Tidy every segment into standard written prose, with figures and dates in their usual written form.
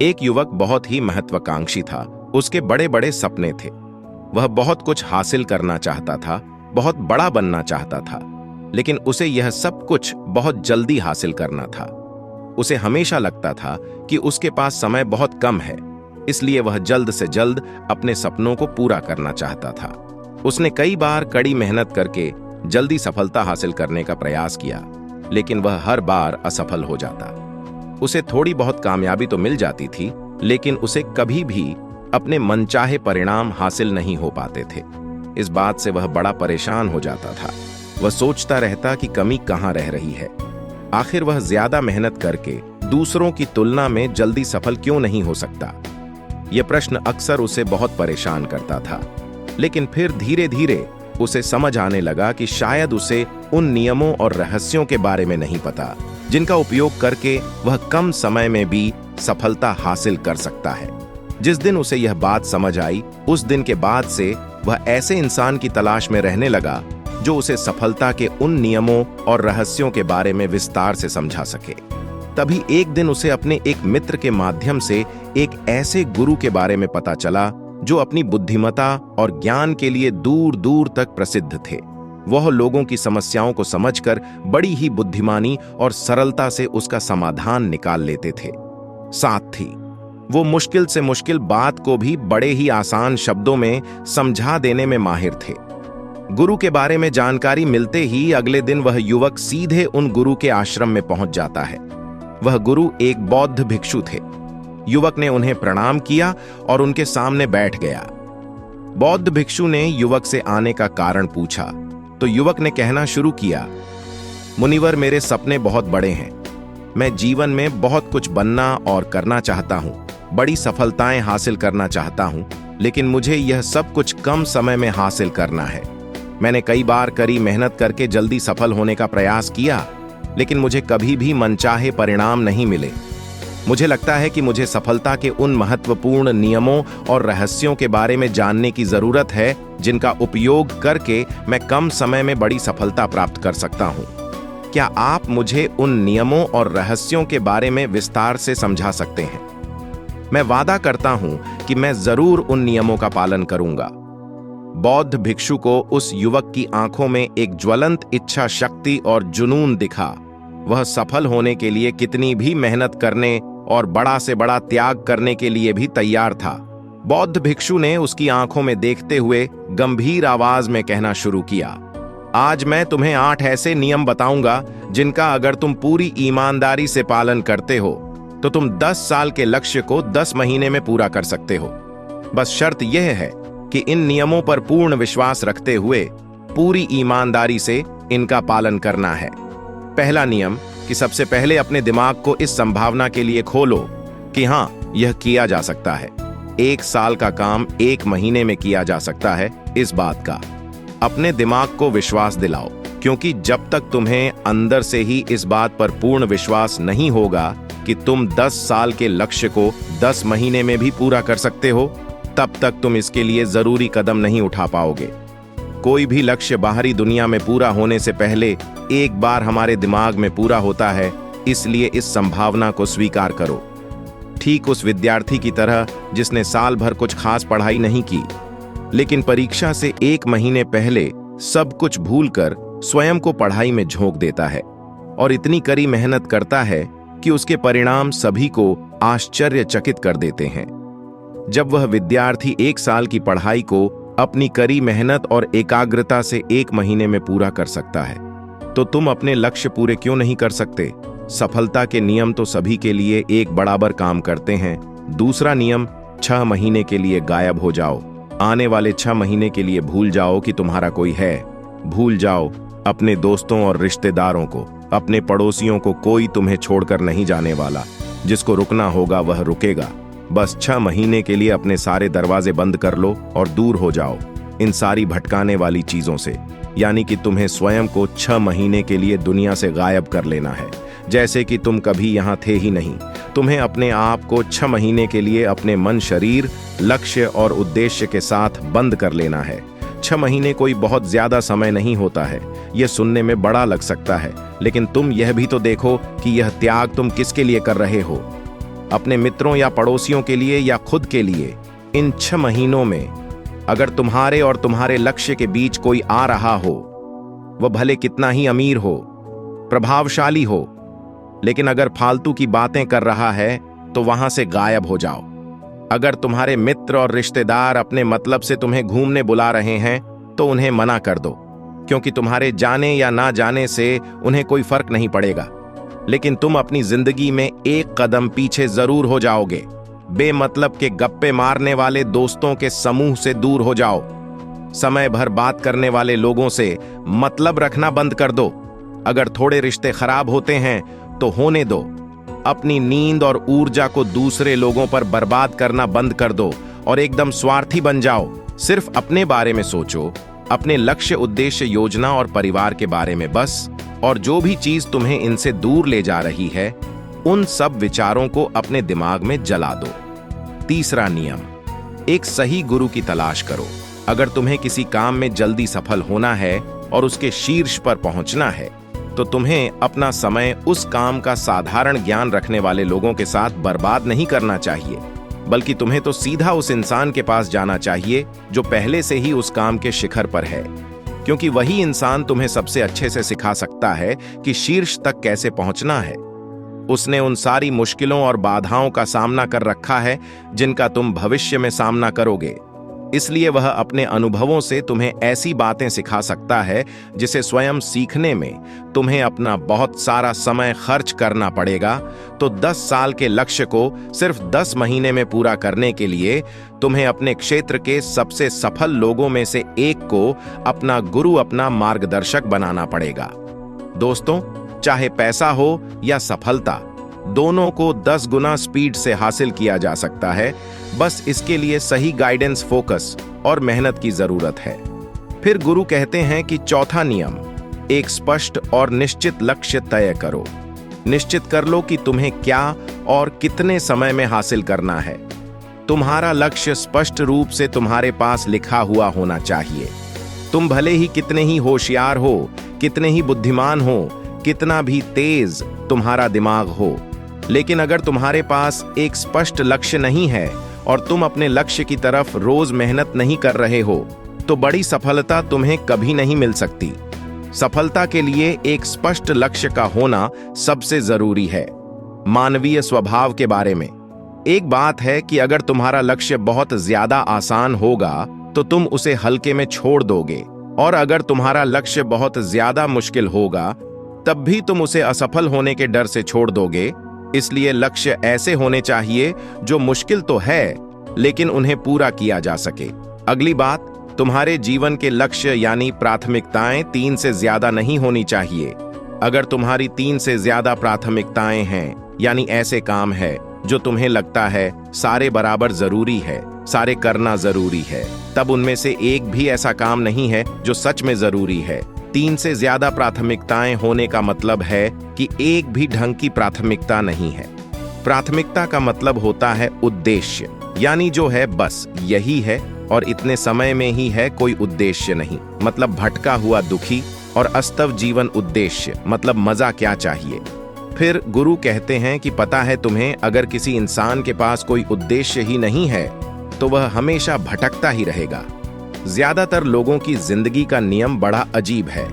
एक युवक बहुत ही महत्वाकांक्षी था। उसके बड़े बड़े सपने थे। वह बहुत कुछ हासिल करना चाहता था, बहुत बड़ा बनना चाहता था, लेकिन उसे यह सब कुछ बहुत जल्दी हासिल करना था। उसे हमेशा लगता था कि उसके पास समय बहुत कम है, इसलिए वह जल्द से जल्द अपने सपनों को पूरा करना चाहता था। उसने कई बार कड़ी मेहनत करके जल्दी सफलता हासिल करने का प्रयास किया, लेकिन वह हर बार असफल हो जाता। उसे थोड़ी बहुत कामयाबी तो मिल जाती थी, लेकिन उसे कभी भी अपने मनचाहे परिणाम हासिल नहीं हो पाते थे। इस बात से वह बड़ा परेशान हो जाता था। वह सोचता रहता कि कमी कहाँ रह रही है। आखिर वह ज्यादा मेहनत करके दूसरों की तुलना में जल्दी सफल क्यों नहीं हो सकता? यह प्रश्न अक्सर उसे बहुत परेशान करता था। लेकिन फिर धीरे धीरे उसे समझ आने लगा कि शायद उसे उन नियमों और रहस्यों के बारे में नहीं पता, जिनका उपयोग करके वह कम समय में भी सफलता हासिल कर सकता है। जिस दिन उसे यह बात समझ आई, उस दिन के बाद से वह ऐसे इंसान की तलाश में रहने लगा जो उसे सफलता के उन नियमों और रहस्यों के बारे में विस्तार से समझा सके। तभी एक दिन उसे अपने एक मित्र के माध्यम से एक ऐसे गुरु के बारे में पता चला जो अपनी बुद्धिमत्ता और ज्ञान के लिए दूर दूर तक प्रसिद्ध थे। वह लोगों की समस्याओं को समझकर बड़ी ही बुद्धिमानी और सरलता से उसका समाधान निकाल लेते थे। साथ ही वो मुश्किल से मुश्किल बात को भी बड़े ही आसान शब्दों में समझा देने में माहिर थे। गुरु के बारे में जानकारी मिलते ही अगले दिन वह युवक सीधे उन गुरु के आश्रम में पहुंच जाता है। वह गुरु एक बौद्ध भिक्षु थे। युवक ने उन्हें प्रणाम किया और उनके सामने बैठ गया। बौद्ध भिक्षु ने युवक से आने का कारण पूछा तो युवक ने कहना शुरू किया, मुनिवर, मेरे सपने बहुत बड़े हैं। मैं जीवन में बहुत कुछ बनना और करना चाहता हूँ, बड़ी सफलताएं हासिल करना चाहता हूँ, लेकिन मुझे यह सब कुछ कम समय में हासिल करना है। मैंने कई बार कड़ी मेहनत करके जल्दी सफल होने का प्रयास किया, लेकिन मुझे कभी भी मनचाहे परिणाम नहीं मिले। मुझे लगता है कि मुझे सफलता के उन महत्वपूर्ण नियमों और रहस्यों के बारे में जानने की जरूरत है, जिनका उपयोग करके मैं कम समय में बड़ी सफलता प्राप्त कर सकता हूँ। क्या आप मुझे उन नियमों और रहस्यों के बारे में विस्तार से समझा सकते हैं? मैं वादा करता हूं कि मैं जरूर उन नियमों का पालन करूंगा। बौद्ध भिक्षु को उस युवक की आंखों में एक ज्वलंत इच्छा शक्ति और जुनून दिखा। वह सफल होने के लिए कितनी भी मेहनत करने और बड़ा से बड़ा त्याग करने के लिए भी तैयार था। बौद्ध भिक्षु ने उसकी आंखों में देखते हुए गंभीर आवाज में कहना शुरू किया, आज मैं तुम्हें 8 ऐसे नियम बताऊंगा जिनका अगर तुम पूरी ईमानदारी से पालन करते हो तो तुम 10 साल के लक्ष्य को 10 महीने में पूरा कर सकते हो। बस शर्त यह है कि इन नियमों पर पूर्ण विश्वास रखते हुए पूरी ईमानदारी से इनका पालन करना है। पहला नियम कि सबसे पहले अपने दिमाग को इस संभावना के लिए खोलो कि हां, यह किया जा सकता है। 1 साल का काम 1 महीने में किया जा सकता है, इस बात का अपने दिमाग को विश्वास दिलाओ, क्योंकि जब तक तुम्हें अंदर से ही इस बात पर पूर्ण विश्वास नहीं होगा कि तुम 10 साल के लक्ष्य को 10 महीने में भी पूरा कर सकते हो, तब तक तुम इसके लिए जरूरी कदम नहीं उठा पाओगे। कोई भी लक्ष्य बाहरी दुनिया में पूरा होने से पहले एक बार हमारे दिमाग में पूरा होता है, इसलिए इस संभावना को स्वीकार करो। ठीक उस विद्यार्थी की तरह जिसने साल भर कुछ खास पढ़ाई नहीं की, लेकिन परीक्षा से 1 महीने पहले सब कुछ भूलकर स्वयं को पढ़ाई में झोंक देता है और इतनी कड़ी मेहनत करता है कि उसके परिणाम सभी को आश्चर्यचकित कर देते हैं। जब वह विद्यार्थी 1 साल की पढ़ाई को अपनी कड़ी मेहनत और एकाग्रता से 1 महीने में पूरा कर सकता है, तो तुम अपने लक्ष्य पूरे क्यों नहीं कर सकते? सफलता के नियम तो सभी के लिए एक बराबर काम करते हैं। दूसरा नियम, 6 महीने के लिए गायब हो जाओ। आने वाले 6 महीने के लिए भूल जाओ कि तुम्हारा कोई है। भूल जाओ अपने दोस्तों और रिश्तेदारों को, अपने पड़ोसियों को। कोई तुम्हें छोड़कर नहीं जाने वाला। जिसको रुकना होगा वह रुकेगा। बस 6 महीने के लिए अपने सारे दरवाजे बंद कर लो और दूर हो जाओ इन सारी भटकाने वाली चीजों से। यानी कि तुम्हें स्वयं को 6 महीने के लिए दुनिया से गायब कर लेना है, जैसे कि तुम कभी यहाँ थे ही नहीं। तुम्हें अपने आप को 6 महीने के लिए अपने मन, शरीर, लक्ष्य और उद्देश्य के साथ बंद कर लेना है। 6 महीने कोई बहुत ज्यादा समय नहीं होता है। यह सुनने में बड़ा लग सकता है, लेकिन तुम यह भी तो देखो कि यह त्याग तुम किसके लिए कर रहे हो। अपने मित्रों या पड़ोसियों के लिए या खुद के लिए। इन 6 महीनों में अगर तुम्हारे और तुम्हारे लक्ष्य के बीच कोई आ रहा हो, वह भले कितना ही अमीर हो, प्रभावशाली हो, लेकिन अगर फालतू की बातें कर रहा है तो वहां से गायब हो जाओ। अगर तुम्हारे मित्र और रिश्तेदार अपने मतलब से तुम्हें घूमने बुला रहे हैं तो उन्हें मना कर दो, क्योंकि तुम्हारे जाने या ना जाने से उन्हें कोई फर्क नहीं पड़ेगा, लेकिन तुम अपनी जिंदगी में एक कदम पीछे जरूर हो जाओगे। बेमतलब के गप्पे मारने वाले दोस्तों के समूह से दूर हो जाओ। समय भर बात करने वाले लोगों से मतलब रखना बंद कर दो। अगर थोड़े रिश्ते खराब होते हैं तो होने दो। अपनी नींद और ऊर्जा को दूसरे लोगों पर बर्बाद करना बंद कर दो और एकदम स्वार्थी बन जाओ। सिर्फ अपने बारे में सोचो, अपने लक्ष्य, उद्देश्य, योजना और परिवार के बारे में बस। और जो भी चीज तुम्हें इनसे दूर ले जा रही है, उन सब विचारों को अपने दिमाग में जला दो। तीसरा नियम, एक सही गुरु की तलाश करो। अगर तुम्हें किसी काम में जल्दी सफल होना है और उसके शीर्ष पर पहुंचना है, तो तुम्हें अपना समय उस काम का साधारण ज्ञान रखने वाले लोगों के साथ बर्बाद नहीं करना चाहिए, बल्कि तुम्हें तो सीधा उस इंसान के पास जाना चाहिए जो पहले से ही उस काम के शिखर पर है, क्योंकि वही इंसान तुम्हें सबसे अच्छे से सिखा सकता है कि शीर्ष तक कैसे पहुंचना है। उसने उन सारी मुश्किलों और बाधाओं का सामना कर रखा है जिनका तुम भविष्य में सामना करोगे, इसलिए वह अपने अनुभवों से तुम्हें ऐसी बातें सिखा सकता है जिसे स्वयं सीखने में तुम्हें अपना बहुत सारा समय खर्च करना पड़ेगा। तो 10 साल के लक्ष्य को सिर्फ 10 महीने में पूरा करने के लिए तुम्हें अपने क्षेत्र के सबसे सफल लोगों में से एक को अपना गुरु, अपना मार्गदर्शक बनाना पड़ेगा। दोस्तों, चाहे पैसा हो या सफलता, दोनों को 10 गुना स्पीड से हासिल किया जा सकता है। बस इसके लिए सही गाइडेंस, फोकस और मेहनत की जरूरत है। फिर गुरु कहते हैं कि चौथा नियम, एक स्पष्ट और निश्चित लक्ष्य तय करो। निश्चित कर लो कि तुम्हें क्या और कितने समय में हासिल करना है। तुम्हारा लक्ष्य स्पष्ट रूप से तुम्हारे पास लिखा हुआ होना चाहिए। तुम भले ही कितने ही होशियार हो, कितने ही बुद्धिमान हो, कितना भी तेज तुम्हारा दिमाग हो, लेकिन अगर तुम्हारे पास एक स्पष्ट लक्ष्य नहीं है और तुम अपने लक्ष्य की तरफ रोज मेहनत नहीं कर रहे हो, तो बड़ी सफलता तुम्हें कभी नहीं मिल सकती। सफलता के लिए एक स्पष्ट लक्ष्य का होना सबसे जरूरी है। मानवीय स्वभाव के बारे में एक बात है कि अगर तुम्हारा लक्ष्य बहुत ज्यादा आसान होगा तो तुम उसे हल्के में छोड़ दोगे, और अगर तुम्हारा लक्ष्य बहुत ज्यादा मुश्किल होगा तब भी तुम उसे असफल होने के डर से छोड़ दोगे। इसलिए लक्ष्य ऐसे होने चाहिए जो मुश्किल तो है, लेकिन उन्हें पूरा किया जा सके। अगली बात, तुम्हारे जीवन के लक्ष्य यानी प्राथमिकताएं 3 से ज्यादा नहीं होनी चाहिए। अगर तुम्हारी 3 से ज्यादा प्राथमिकताएं हैं, यानी ऐसे काम है जो तुम्हें लगता है सारे बराबर जरूरी है, सारे करना जरूरी है, तब उनमें से एक भी ऐसा काम नहीं है जो सच में जरूरी है। 3 से ज्यादा प्राथमिकताएं होने का मतलब है कि एक भी ढंग की प्राथमिकता नहीं है। प्राथमिकता का मतलब होता है उद्देश्य, यानी जो है बस यही है और इतने समय में ही है, कोई उद्देश्य नहीं। मतलब भटका हुआ दुखी और अस्तव जीवन उद्देश्य, मतलब मजा क्या चाहिए। फिर गुरु कहते हैं कि पता है तुम्हें, अगर किसी इंसान के पास कोई उद्देश्य ही नहीं है तो वह हमेशा भटकता ही रहेगा। ज्यादातर लोगों की जिंदगी का नियम बड़ा अजीब है।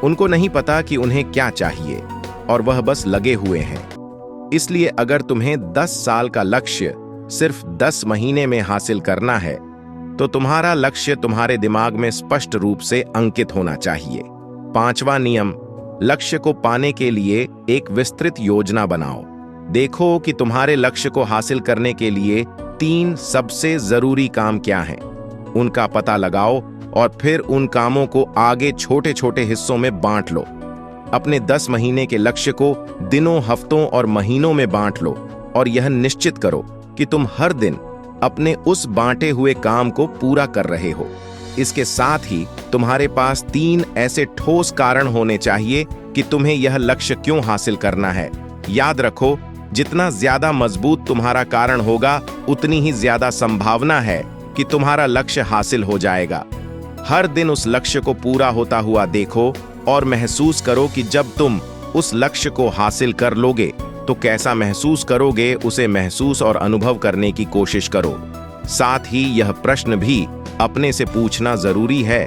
उनको नहीं पता कि उन्हें क्या चाहिए और वह बस लगे हुए हैं। इसलिए अगर तुम्हें 10 साल का लक्ष्य सिर्फ 10 महीने में हासिल करना है तो तुम्हारा लक्ष्य तुम्हारे दिमाग में स्पष्ट रूप से अंकित होना चाहिए। 5वां नियम, लक्ष्य को पाने के लिए एक विस्तृत योजना बनाओ। देखो कि तुम्हारे लक्ष्य को हासिल करने के लिए 3 सबसे जरूरी काम क्या हैं। उनका पता लगाओ और फिर उन कामों को आगे छोटे छोटे हिस्सों में बांट लो। अपने 10 महीने के लक्ष्य को दिनों, हफ्तों और महीनों में बांट लो और यह निश्चित करो कि तुम हर दिन अपने उस बांटे हुए काम को पूरा कर रहे हो। इसके साथ ही तुम्हारे पास 3 ऐसे ठोस कारण होने चाहिए कि तुम्हें यह लक्ष्य क्यों हासिल करना है। याद रखो, जितना ज्यादा मजबूत तुम्हारा कारण होगा, उतनी ही ज्यादा संभावना है कि तुम्हारा लक्ष्य हासिल हो जाएगा। हर दिन उस लक्ष्य को पूरा होता हुआ देखो और महसूस करो कि जब तुम उस लक्ष्य को हासिल कर लोगे तो कैसा महसूस करोगे उसे महसूस और अनुभव करने की कोशिश करो। साथ ही यह प्रश्न भी अपने से पूछना जरूरी है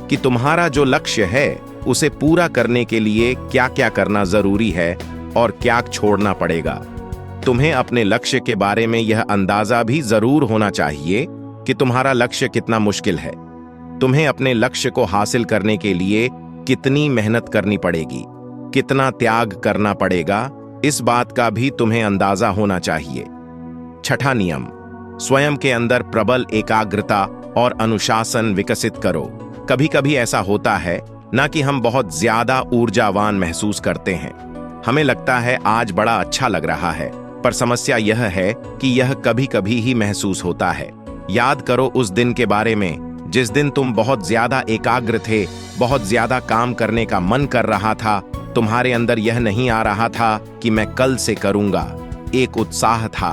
कि तुम्हारा जो लक्ष्य है उसे पूरा करने के लिए क्या क्या करना जरूरी है और क्या छोड़ना पड़ेगा। तुम्हें अपने लक्ष्य के बारे में यह अंदाजा भी जरूर होना चाहिए कि तुम्हारा लक्ष्य कितना मुश्किल है। तुम्हें अपने लक्ष्य को हासिल करने के लिए कितनी मेहनत करनी पड़ेगी, कितना त्याग करना पड़ेगा, इस बात का भी तुम्हें अंदाजा होना चाहिए। छठा नियम, स्वयं के अंदर प्रबल एकाग्रता और अनुशासन विकसित करो। कभी कभी ऐसा होता है ना कि हम बहुत ज्यादा ऊर्जावान महसूस करते हैं। हमें लगता है आज बड़ा अच्छा लग रहा है, पर समस्या यह है कि यह कभी कभी ही महसूस होता है। याद करो उस दिन के बारे में जिस दिन तुम बहुत ज्यादा एकाग्र थे, बहुत ज्यादा काम करने का मन कर रहा था। तुम्हारे अंदर यह नहीं आ रहा था कि मैं कल से करूंगा। एक उत्साह था,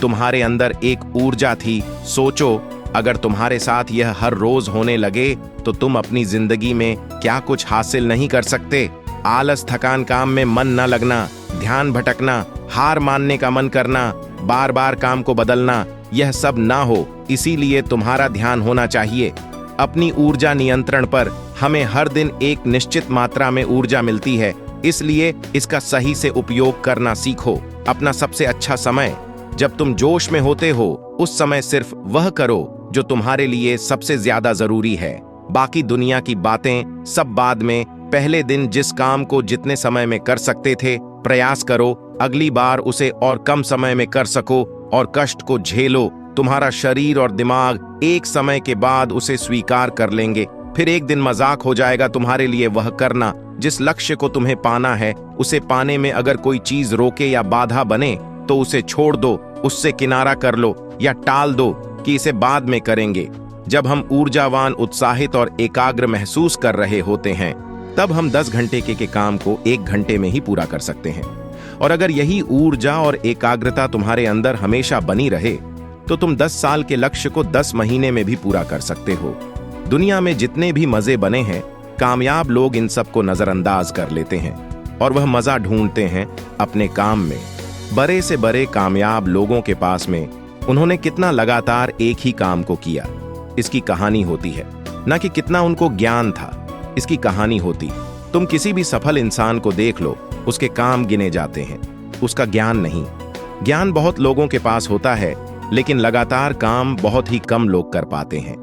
तुम्हारे अंदर एक ऊर्जा थी। सोचो, अगर तुम्हारे साथ यह हर रोज होने लगे तो तुम अपनी जिंदगी में क्या कुछ हासिल नहीं कर सकते। आलस, थकान, काम में मन न लगना, ध्यान भटकना, हार मानने का मन करना, बार बार काम को बदलना, यह सब ना हो। इसीलिए तुम्हारा ध्यान होना चाहिए अपनी ऊर्जा नियंत्रण पर। हमें हर दिन एक निश्चित मात्रा में ऊर्जा मिलती है, इसलिए इसका सही से उपयोग करना सीखो। अपना सबसे अच्छा समय जब तुम जोश में होते हो, उस समय सिर्फ वह करो जो तुम्हारे लिए सबसे ज्यादा जरूरी है। बाकी दुनिया की बातें सब बाद में। पहले दिन जिस काम को जितने समय में कर सकते थे, प्रयास करो अगली बार उसे और कम समय में कर सको और कष्ट को झेलो। तुम्हारा शरीर और दिमाग एक समय के बाद उसे स्वीकार कर लेंगे। फिर एक दिन मजाक हो जाएगा तुम्हारे लिए वह करना। जिस लक्ष्य को तुम्हें पाना है, उसे पाने में अगर कोई चीज रोके या बाधा बने तो उसे छोड़ दो, उससे किनारा कर लो या टाल दो कि इसे बाद में करेंगे। जब हम ऊर्जावान, उत्साहित और एकाग्र महसूस कर रहे होते हैं, तब हम 10 घंटे के काम को 1 घंटे में ही पूरा कर सकते हैं। और अगर यही ऊर्जा और एकाग्रता तुम्हारे अंदर हमेशा बनी रहे तो तुम 10 साल के लक्ष्य को 10 महीने में भी पूरा कर सकते हो। दुनिया में जितने भी मजे बने हैं, कामयाब लोग इन सबको नजरअंदाज कर लेते हैं और वह मजा ढूंढते हैं अपने काम में। बड़े से बड़े कामयाब लोगों के पास में उन्होंने कितना लगातार एक ही काम को किया, इसकी कहानी होती है। ना कि कितना उनको ज्ञान था, इसकी कहानी होती। तुम किसी भी सफल इंसान को देख लो, उसके काम गिने जाते हैं, उसका ज्ञान नहीं। ज्ञान बहुत लोगों के पास होता है, लेकिन लगातार काम बहुत ही कम लोग कर पाते हैं।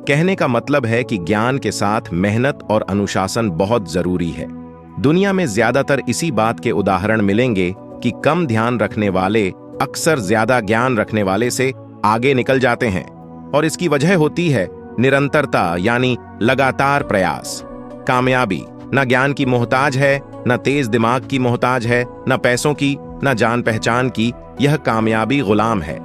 कहने का मतलब है कि ज्ञान के साथ मेहनत और अनुशासन बहुत जरूरी है। दुनिया में ज्यादातर इसी बात के उदाहरण मिलेंगे कि कम ध्यान रखने वाले अक्सर ज्यादा ज्ञान रखने वाले से आगे निकल जाते हैं। और इसकी वजह होती है निरंतरता, यानी लगातार प्रयास। कामयाबी न ज्ञान की मोहताज है, न तेज दिमाग की मोहताज है, न पैसों की, न जान पहचान की। यह कामयाबी गुलाम है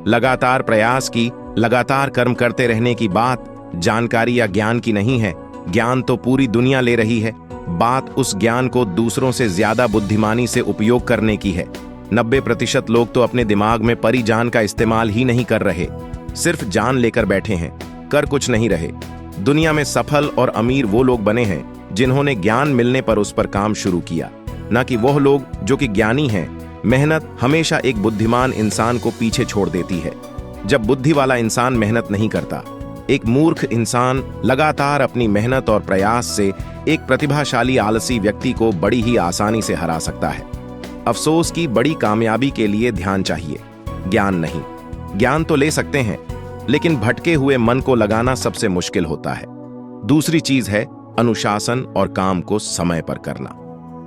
लगातार प्रयास की, लगातार कर्म करते रहने की बात जानकारी या ज्ञान की नहीं है। ज्ञान तो पूरी दुनिया ले रही है। बात उस ज्ञान को दूसरों से ज्यादा बुद्धिमानी से उपयोग करने की है। 90% लोग तो अपने दिमाग में परी जान का इस्तेमाल ही नहीं कर रहे, सिर्फ जान लेकर बैठे हैं, कर कुछ नहीं रहे। दुनिया में सफल और अमीर वो लोग बने हैं जिन्होंने ज्ञान मिलने पर उस पर काम शुरू किया, ना कि वह लोग जो कि ज्ञानी हैं। मेहनत हमेशा एक बुद्धिमान इंसान को पीछे छोड़ देती है, जब बुद्धि वाला इंसान मेहनत नहीं करता। एक मूर्ख इंसान लगातार अपनी मेहनत और प्रयास से एक प्रतिभाशाली आलसी व्यक्ति को बड़ी ही आसानी से हरा सकता है। अफसोस की बड़ी कामयाबी के लिए ध्यान चाहिए, ज्ञान नहीं। ज्ञान तो ले सकते हैं, लेकिन भटके हुए मन को लगाना सबसे मुश्किल होता है। दूसरी चीज है अनुशासन और काम को समय पर करना।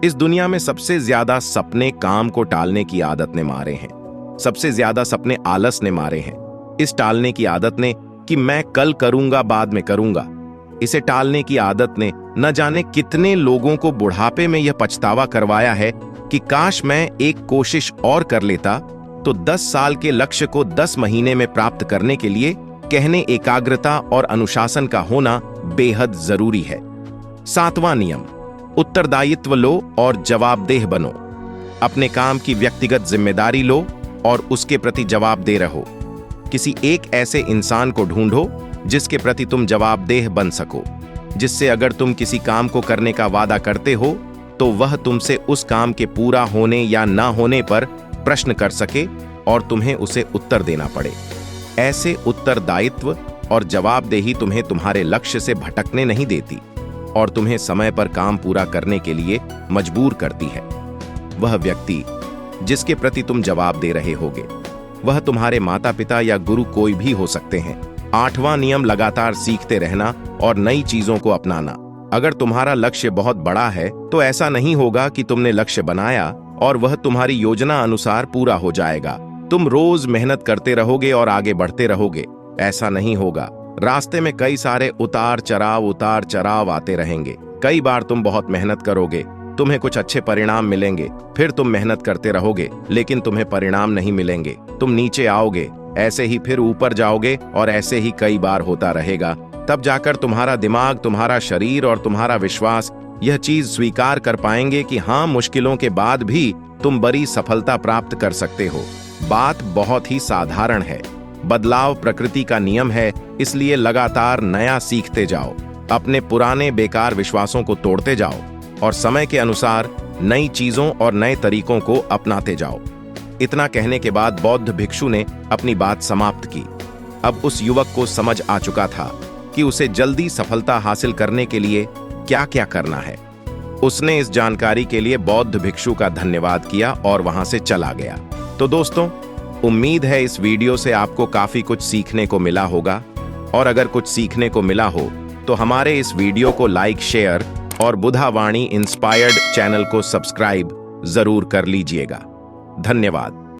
इस दुनिया में सबसे ज्यादा सपने काम को टालने की आदत ने मारे हैं। सबसे ज्यादा सपने आलस ने मारे हैं। इस टालने की आदत ने कि मैं कल करूंगा, बाद में करूंगा, इसे टालने की आदत ने न जाने कितने लोगों को बुढ़ापे में यह पछतावा करवाया है कि काश मैं एक कोशिश और कर लेता तो 10 साल के लक्ष्य को 10 महीने में प्राप्त करने के लिए कहने एकाग्रता और अनुशासन का होना बेहद जरूरी है। 7वां नियम, उत्तरदायित्व लो और जवाबदेह बनो। अपने काम की व्यक्तिगत जिम्मेदारी लो और उसके प्रति जवाबदेह रहो। किसी एक ऐसे इंसान को ढूंढो जिसके प्रति तुम जवाबदेह बन सको, जिससे अगर तुम किसी काम को करने का वादा करते हो तो वह तुमसे उस काम के पूरा होने या ना होने पर प्रश्न कर सके और तुम्हें उसे उत्तर देना पड़े। ऐसे उत्तरदायित्व और जवाबदेही तुम्हें तुम्हारे लक्ष्य से भटकने नहीं देती और तुम्हें समय पर काम पूरा करने के लिए मजबूर करती है। वह व्यक्ति जिसके प्रति तुम जवाब दे रहे होगे वह तुम्हारे माता पिता या गुरु कोई भी हो सकते हैं। 8वां नियम लगातार सीखते रहना और नई चीजों को अपनाना। अगर तुम्हारा लक्ष्य बहुत बड़ा है तो ऐसा नहीं होगा कि तुमने लक्ष्य बनाया और वह तुम्हारी योजना अनुसार पूरा हो जाएगा। तुम रोज मेहनत करते रहोगे और आगे बढ़ते रहोगे, ऐसा नहीं होगा। रास्ते में कई सारे उतार चढ़ाव आते रहेंगे। कई बार तुम बहुत मेहनत करोगे, तुम्हें कुछ अच्छे परिणाम मिलेंगे, फिर तुम मेहनत करते रहोगे लेकिन तुम्हें परिणाम नहीं मिलेंगे। तुम नीचे आओगे, ऐसे ही फिर ऊपर जाओगे और ऐसे ही कई बार होता रहेगा। तब जाकर तुम्हारा दिमाग, तुम्हारा शरीर और तुम्हारा विश्वास यह चीज स्वीकार कर पाएंगे कि हाँ, मुश्किलों के बाद भी तुम बड़ी सफलता प्राप्त कर सकते हो। बात बहुत ही साधारण है। बदलाव प्रकृति का नियम है, इसलिए लगातार नया सीखते जाओ, अपने पुराने बेकार विश्वासों को तोड़ते जाओ और समय के अनुसार नई चीजों और नए तरीकों को अपनाते जाओ। इतना कहने के बाद बौद्ध भिक्षु ने अपनी बात समाप्त की। अब उस युवक को समझ आ चुका था कि उसे जल्दी सफलता हासिल करने के लिए क्या क्या करना है। उसने इस जानकारी के लिए बौद्ध भिक्षु का धन्यवाद किया और वहां से चला गया। तो दोस्तों, उम्मीद है इस वीडियो से आपको काफी कुछ सीखने को मिला होगा और अगर कुछ सीखने को मिला हो तो हमारे इस वीडियो को लाइक, शेयर और बुधावाणी इंस्पायर्ड चैनल को सब्सक्राइब जरूर कर लीजिएगा। धन्यवाद।